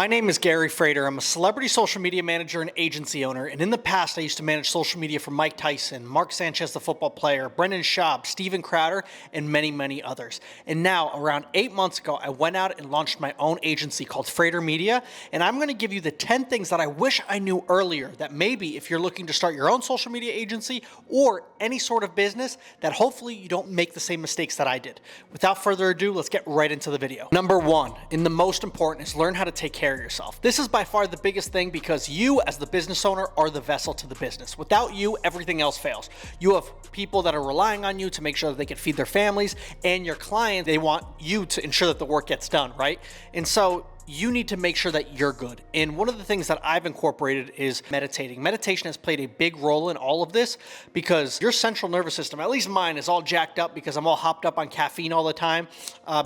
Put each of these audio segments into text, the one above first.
My name is Gary Frater. I'm a celebrity social media manager and agency owner, and in the past I used to manage social media for Mike Tyson, Mark Sanchez, the football player, Brendan Schaub, Steven Crowder, and many, many others. And now, around 8 months ago, I went out and launched my own agency called Frater Media, and I'm going to give you the 10 things that I wish I knew earlier that maybe if you're looking to start your own social media agency or any sort of business, that hopefully you don't make the same mistakes that I did. Without further ado, let's get right into the video. Number one, and the most important, is learn how to take care of yourself. This is by far the biggest thing because you as the business owner are the vessel to the business. Without you, everything else fails. You have people that are relying on you to make sure that they can feed their families, and your clients, they want you to ensure that the work gets done, right? And so you need to make sure that you're good. And one of the things that I've incorporated is meditating. Meditation has played a big role in all of this because your central nervous system, at least mine, is all jacked up because I'm all hopped up on caffeine all the time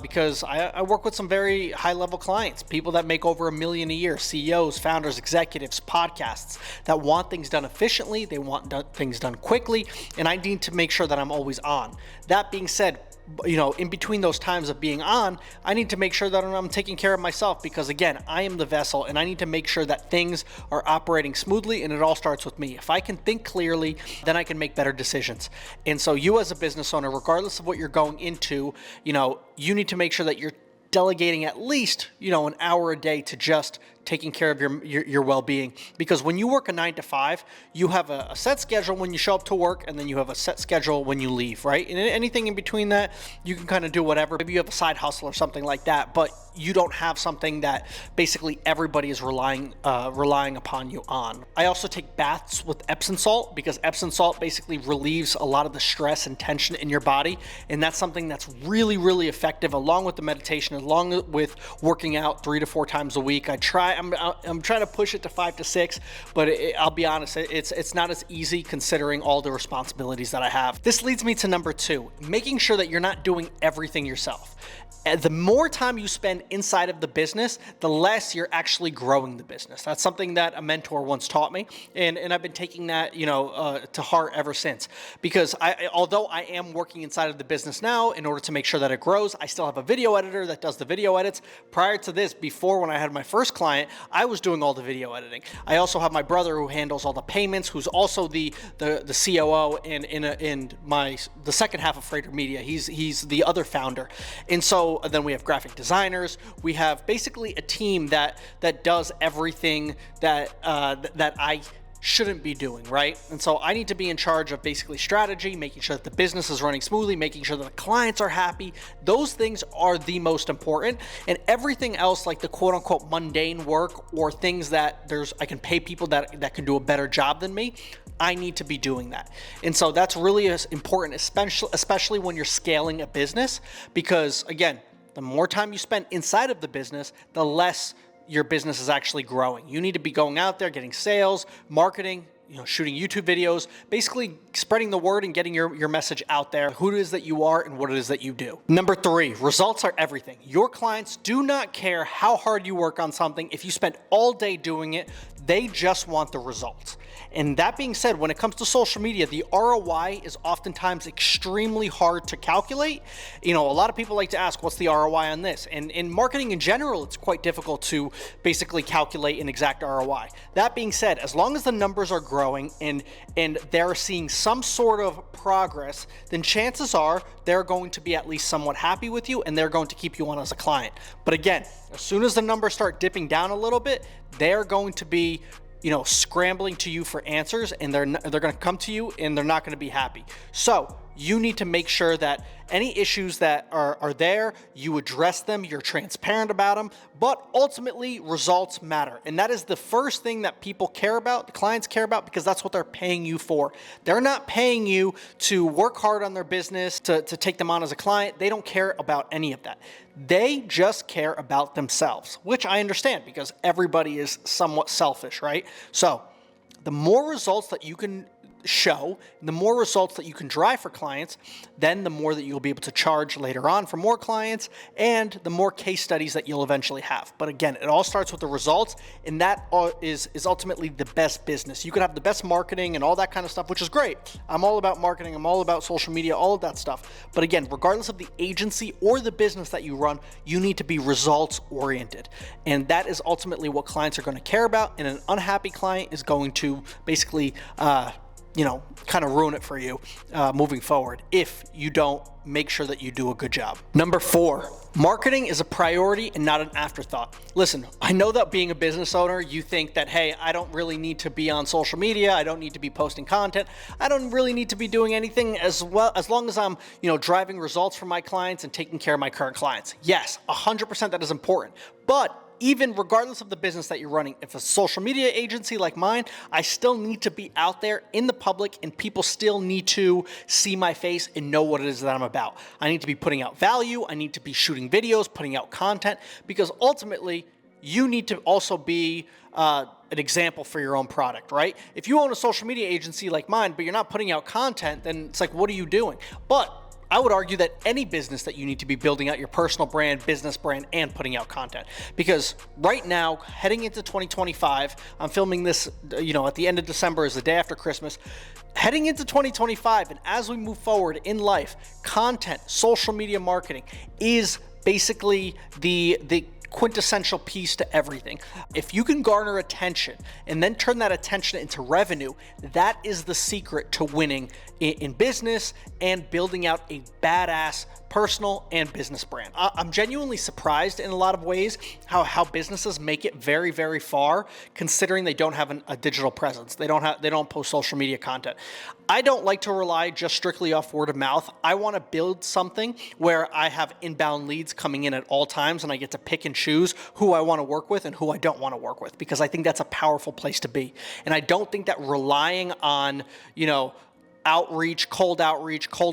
because I work with some very high-level clients, people that make over $1 million a year, CEOs, founders, executives, podcasts that want things done efficiently, they want things done quickly, and I need to make sure that I'm always on. That being said, in between those times of being on, I need to make sure that I'm taking care of myself because, again, I am the vessel and I need to make sure that things are operating smoothly, and it all starts with me. If I can think clearly, then I can make better decisions. And so you as a business owner, regardless of what you're going into, you need to make sure that you're delegating at least, an hour a day to just taking care of your well-being, because when you work a 9 to 5, you have a set schedule when you show up to work, and then you have a set schedule when you leave, right? And anything in between that, you can kind of do whatever. Maybe you have a side hustle or something like that, but you don't have something that basically everybody is relying upon you on. I also take baths with Epsom salt because Epsom salt basically relieves a lot of the stress and tension in your body, and that's something that's really, really effective, along with the meditation, along with working out 3 to 4 times a week. I'm trying to push it to 5 to 6, but I'll be honest, it's not as easy considering all the responsibilities that I have. This leads me to number 2, making sure that you're not doing everything yourself. And the more time you spend inside of the business, the less you're actually growing the business. That's something that a mentor once taught me, and I've been taking that to heart ever since. Because although I am working inside of the business now in order to make sure that it grows, I still have a video editor that does the video edits. Prior to this, before when I had my first client, I was doing all the video editing. I also have my brother who handles all the payments, who's also the COO in the second half of Frater Media. He's the other founder, and so then we have graphic designers. We have basically a team that does everything that I shouldn't be doing, right? And so I need to be in charge of basically strategy, making sure that the business is running smoothly, making sure that the clients are happy. Those things are the most important, and everything else, like the quote unquote mundane work or things that I can pay people that can do a better job than me, I need to be doing that. And so that's really important, especially when you're scaling a business, because again, the more time you spend inside of the business, the less your business is actually growing. You need to be going out there, getting sales, marketing, shooting YouTube videos, basically spreading the word and getting your message out there, who it is that you are and what it is that you do. Number 3, results are everything. Your clients do not care how hard you work on something. If you spend all day doing it, they just want the results. And that being said, when it comes to social media, the ROI is oftentimes extremely hard to calculate. A lot of people like to ask, what's the ROI on this? And in marketing in general, it's quite difficult to basically calculate an exact ROI. That being said, as long as the numbers are growing and they're seeing some sort of progress, then chances are they're going to be at least somewhat happy with you, and they're going to keep you on as a client. But again, as soon as the numbers start dipping down a little bit, they're going to be scrambling to you for answers, and they're going to come to you and they're not going to be happy. So you need to make sure that any issues that are there, you address them, you're transparent about them, but ultimately results matter. And that is the first thing that people care about, the clients care about, because that's what they're paying you for. They're not paying you to work hard on their business, to take them on as a client. They don't care about any of that. They just care about themselves, which I understand because everybody is somewhat selfish, right? So the more results that you can show, the more results that you can drive for clients, then the more that you'll be able to charge later on for more clients, and the more case studies that you'll eventually have. But again, it all starts with the results, and that is ultimately the best business. You could have the best marketing and all that kind of stuff, which is great. I'm all about marketing, I'm all about social media, all of that stuff. But again, regardless of the agency or the business that you run, you need to be results oriented. And that is ultimately what clients are going to care about, and an unhappy client is going to basically kind of ruin it for you moving forward if you don't make sure that you do a good job. Number 4, marketing is a priority and not an afterthought. Listen, I know that being a business owner, you think that, hey, I don't really need to be on social media. I don't need to be posting content. I don't really need to be doing anything as long as I'm, driving results for my clients and taking care of my current clients. Yes, 100% that is important. But even regardless of the business that you're running, if a social media agency like mine, I still need to be out there in the public, and people still need to see my face and know what it is that I'm about. I need to be putting out value. I need to be shooting videos, putting out content, because ultimately you need to also be an example for your own product, right? If you own a social media agency like mine, but you're not putting out content, then it's like, what are you doing? But I would argue that any business that you need to be building out your personal brand, business brand, and putting out content. Because right now, heading into 2025, I'm filming this, at the end of December is the day after Christmas. Heading into 2025, and as we move forward in life, content, social media marketing is basically the quintessential piece to everything. If you can garner attention and then turn that attention into revenue, that is the secret to winning in business and building out a badass personal and business brand. I'm genuinely surprised in a lot of ways how businesses make it very, very far, considering they don't have a digital presence. They don't post social media content. I don't like to rely just strictly off word of mouth. I want to build something where I have inbound leads coming in at all times, and I get to pick and choose who I want to work with and who I don't want to work with, because I think that's a powerful place to be. And I don't think that relying on, outreach, cold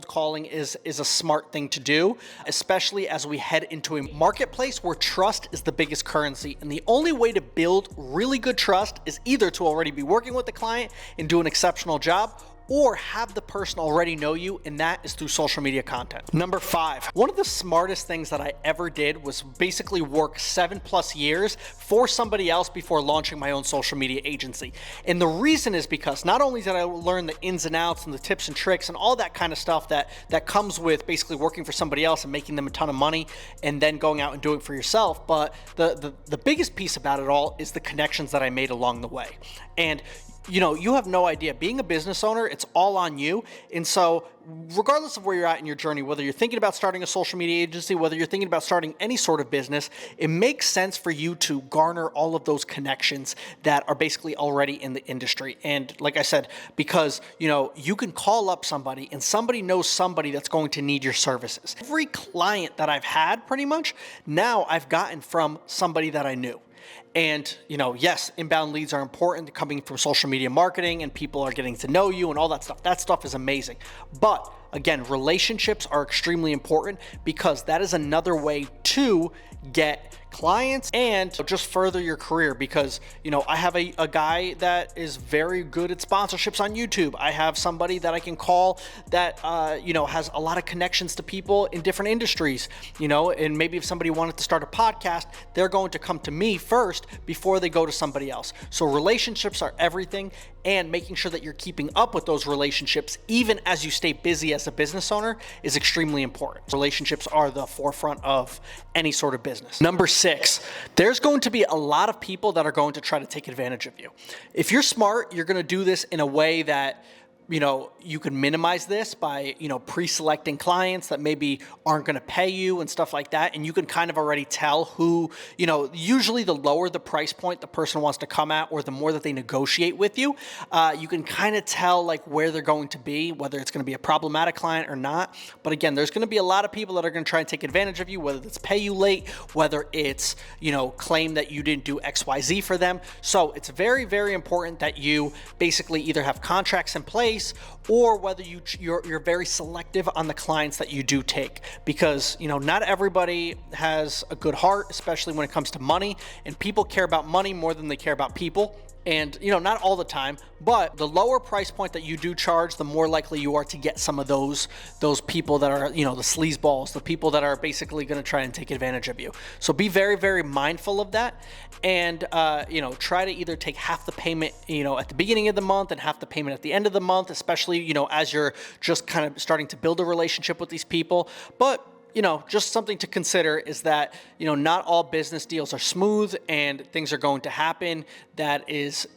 calling is a smart thing to do, especially as we head into a marketplace where trust is the biggest currency. And the only way to build really good trust is either to already be working with the client and do an exceptional job, or have the person already know you, and that is through social media content. Number 5, one of the smartest things that I ever did was basically work 7+ years for somebody else before launching my own social media agency. And the reason is because not only did I learn the ins and outs and the tips and tricks and all that kind of stuff that comes with basically working for somebody else and making them a ton of money and then going out and doing it for yourself, but the biggest piece about it all is the connections that I made along the way. And you have no idea. Being a business owner, it's all on you. And so regardless of where you're at in your journey, whether you're thinking about starting a social media agency, whether you're thinking about starting any sort of business, it makes sense for you to garner all of those connections that are basically already in the industry. And like I said, because, you can call up somebody and somebody knows somebody that's going to need your services. Every client that I've had pretty much now I've gotten from somebody that I knew. And, yes, inbound leads are important coming from social media marketing, and people are getting to know you and all that stuff. That stuff is amazing. But again, relationships are extremely important, because that is another way to get clients and just further your career. Because, I have a guy that is very good at sponsorships on YouTube. I have somebody that I can call that, has a lot of connections to people in different industries, and maybe if somebody wanted to start a podcast, they're going to come to me first before they go to somebody else. So relationships are everything, and making sure that you're keeping up with those relationships, even as you stay busy as a business owner, is extremely important. Relationships are the forefront of any sort of business. Number 6, there's going to be a lot of people that are going to try to take advantage of you. If you're smart, you're going to do this in a way that you can minimize this by, pre-selecting clients that maybe aren't going to pay you and stuff like that. And you can kind of already tell who, usually the lower the price point the person wants to come at, or the more that they negotiate with you, you can kind of tell like where they're going to be, whether it's going to be a problematic client or not. But again, there's going to be a lot of people that are going to try and take advantage of you, whether it's pay you late, whether it's, claim that you didn't do XYZ for them. So it's very, very important that you basically either have contracts in place, or whether you're very selective on the clients that you do take, because not everybody has a good heart, especially when it comes to money, and people care about money more than they care about people. And, not all the time, but the lower price point that you do charge, the more likely you are to get some of those people that are, the sleazeballs, the people that are basically going to try and take advantage of you. So be very, very mindful of that. And, try to either take half the payment, at the beginning of the month and half the payment at the end of the month, especially, as you're just kind of starting to build a relationship with these people. But just something to consider is that, not all business deals are smooth and things are going to happen that is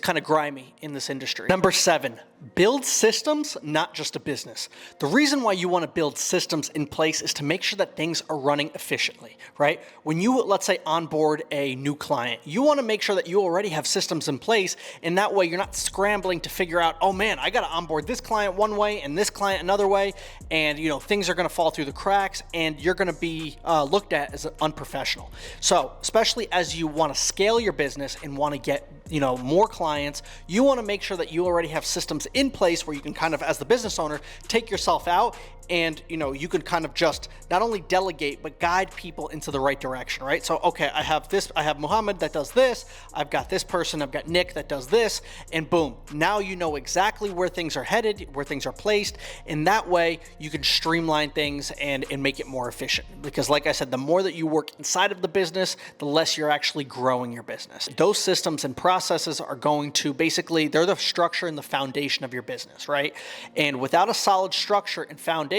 kind of grimy in this industry. Number 7, build systems, not just a business. The reason why you want to build systems in place is to make sure that things are running efficiently, right? When you, let's say, onboard a new client, you want to make sure that you already have systems in place, and that way you're not scrambling to figure out, oh man, I got to onboard this client one way and this client another way, and things are going to fall through the cracks, and you're going to be looked at as unprofessional. So, especially as you want to scale your business and want to get more clients, you want to make sure that you already have systems in place where you can kind of, as the business owner, take yourself out and you can kind of just not only delegate but guide people into the right direction, right? So okay, I have Muhammad that does this, I've got this person, I've got Nick that does this, and boom, now you know exactly where things are headed, where things are placed, and that way you can streamline things and make it more efficient. Because like I said, the more that you work inside of the business, the less you're actually growing your business. Those systems and processes are going to basically, they're the structure and the foundation of your business, right? And without a solid structure and foundation,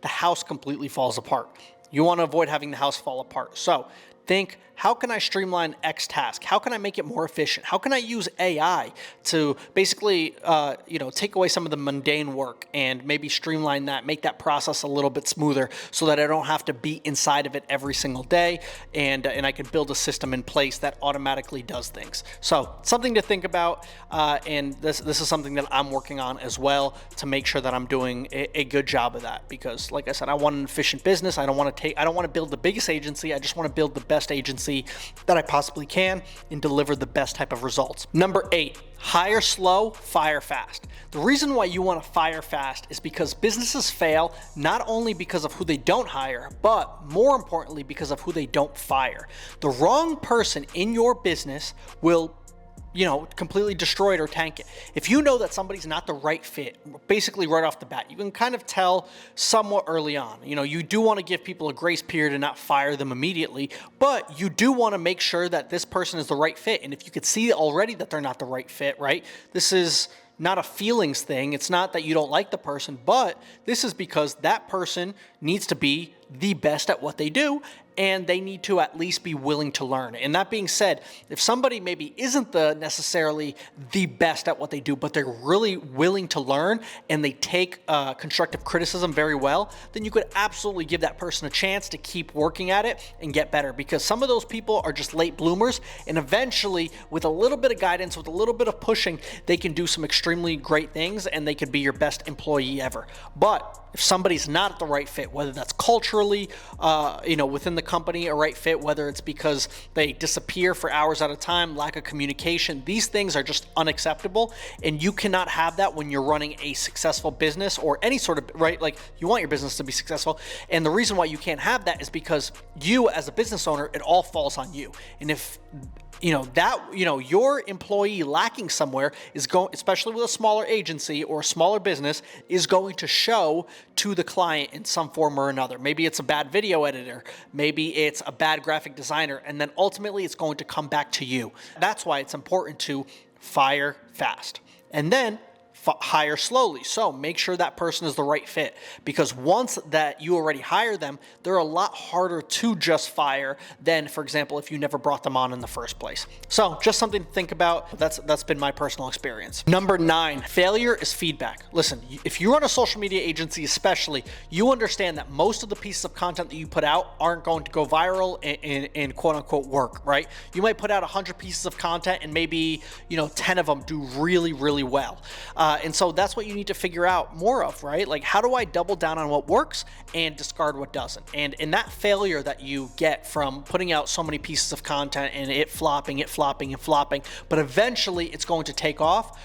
the house completely falls apart. You want to avoid having the house fall apart. So think, how can I streamline X task? How can I make it more efficient? How can I use AI to basically, take away some of the mundane work and maybe streamline that, make that process a little bit smoother so that I don't have to be inside of it every single day, and I can build a system in place that automatically does things. So something to think about, and this is something that I'm working on as well to make sure that I'm doing a good job of that. Because, like I said, I want an efficient business. I don't want to build the biggest agency. I just want to build the best agency that I possibly can and deliver the best type of results. Number 8, hire slow, fire fast. The reason why you want to fire fast is because businesses fail not only because of who they don't hire, but more importantly because of who they don't fire. The wrong person in your business will completely destroy it or tank it. If you know that somebody's not the right fit, basically right off the bat, you can kind of tell somewhat early on. You do want to give people a grace period and not fire them immediately, but you do want to make sure that this person is the right fit. And if you could see already that they're not the right fit, right? This is not a feelings thing. It's not that you don't like the person, but this is because that person needs to be the best at what they do, and they need to at least be willing to learn. And that being said, if somebody maybe isn't necessarily the best at what they do, but they're really willing to learn and they take constructive criticism very well, then you could absolutely give that person a chance to keep working at it and get better. Because some of those people are just late bloomers, and eventually, with a little bit of guidance, with a little bit of pushing, they can do some extremely great things and they could be your best employee ever. But if somebody's not at the right fit, whether that's culturally, within the company, a right fit, whether it's because they disappear for hours at a time, lack of communication, these things are just unacceptable. And you cannot have that when you're running a successful business or any sort of, right? Like, you want your business to be successful. And the reason why you can't have that is because you, as a business owner, it all falls on you. And if your employee lacking somewhere is going, especially with a smaller agency or a smaller business, is going to show to the client in some form or another. Maybe it's a bad video editor, maybe it's a bad graphic designer, and then ultimately it's going to come back to you. That's why it's important to fire fast and then hire slowly. So make sure that person is the right fit, because once that you already hire them, they're a lot harder to just fire than, for example, if you never brought them on in the first place. So just something to think about. That's been my personal experience. Number 9, failure is feedback. Listen, if you run a social media agency especially, you understand that most of the pieces of content that you put out aren't going to go viral and quote unquote work, right? You might put out 100 pieces of content and maybe 10 of them do really, really well. And so that's what you need to figure out more of, right? Like, how do I double down on what works and discard what doesn't? And in that failure that you get from putting out so many pieces of content and it flopping, but eventually it's going to take off,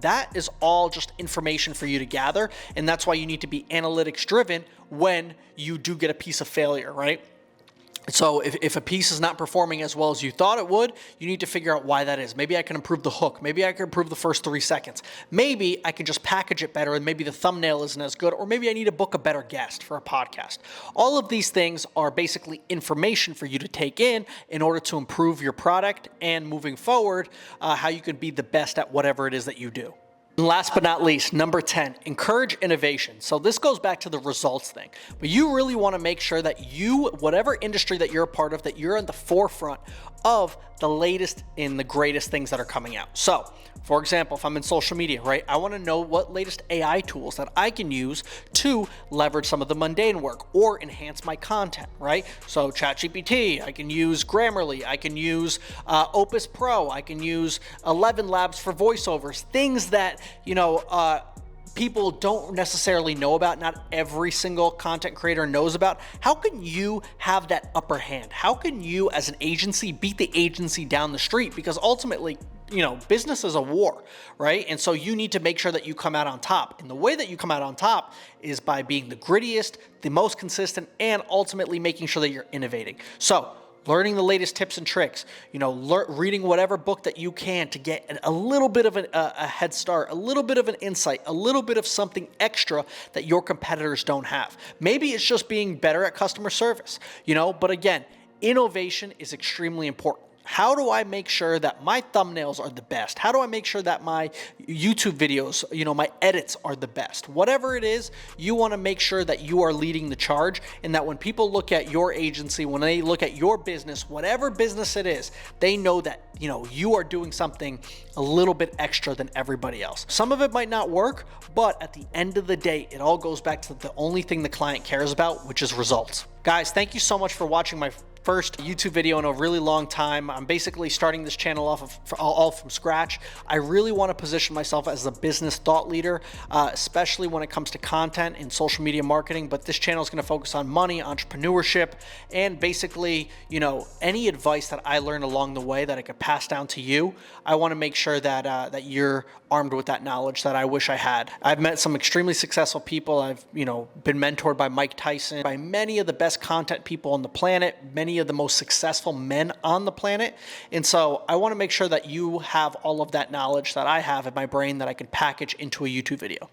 that is all just information for you to gather. And that's why you need to be analytics driven when you do get a piece of failure, right? So if a piece is not performing as well as you thought it would, you need to figure out why that is. Maybe I can improve the hook. Maybe I can improve the first 3 seconds. Maybe I can just package it better and maybe the thumbnail isn't as good, or maybe I need to book a better guest for a podcast. All of these things are basically information for you to take in order to improve your product and moving forward, how you can be the best at whatever it is that you do. And last but not least, number 10, encourage innovation. So this goes back to the results thing, but you really want to make sure that you, whatever industry that you're a part of, that you're in the forefront of the latest and the greatest things that are coming out. So, for example, if I'm in social media, right, I want to know what latest AI tools that I can use to leverage some of the mundane work or enhance my content, right? So ChatGPT, I can use Grammarly, I can use Opus Pro, I can use 11 Labs for voiceovers, things that, people don't necessarily know about, not every single content creator knows about. How can you have that upper hand? How can you as an agency beat the agency down the street? Because ultimately, business is a war, right? And so you need to make sure that you come out on top. And the way that you come out on top is by being the grittiest, the most consistent, and ultimately making sure that you're innovating. So learning the latest tips and tricks, reading whatever book that you can to get a little bit of a head start, a little bit of an insight, a little bit of something extra that your competitors don't have. Maybe it's just being better at customer service, but again, innovation is extremely important. How do I make sure that my thumbnails are the best? How do I make sure that my YouTube videos, my edits are the best? Whatever it is, you want to make sure that you are leading the charge, and that when people look at your agency, when they look at your business, whatever business it is, they know that, you are doing something a little bit extra than everybody else. Some of it might not work, but at the end of the day, it all goes back to the only thing the client cares about, which is results. Guys, thank you so much for watching my first YouTube video in a really long time. I'm basically starting this channel all from scratch. I really want to position myself as a business thought leader, especially when it comes to content and social media marketing. But this channel is going to focus on money, entrepreneurship, and basically, any advice that I learned along the way that I could pass down to you. I want to make sure that that you're armed with that knowledge that I wish I had. I've met some extremely successful people. I've, been mentored by Mike Tyson, by many of the best content people on the planet, many of the most successful men on the planet. And so I want to make sure that you have all of that knowledge that I have in my brain that I can package into a YouTube video.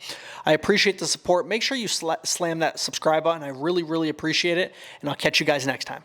I appreciate the support. Make sure you slam that subscribe button. I really, really appreciate it. And I'll catch you guys next time.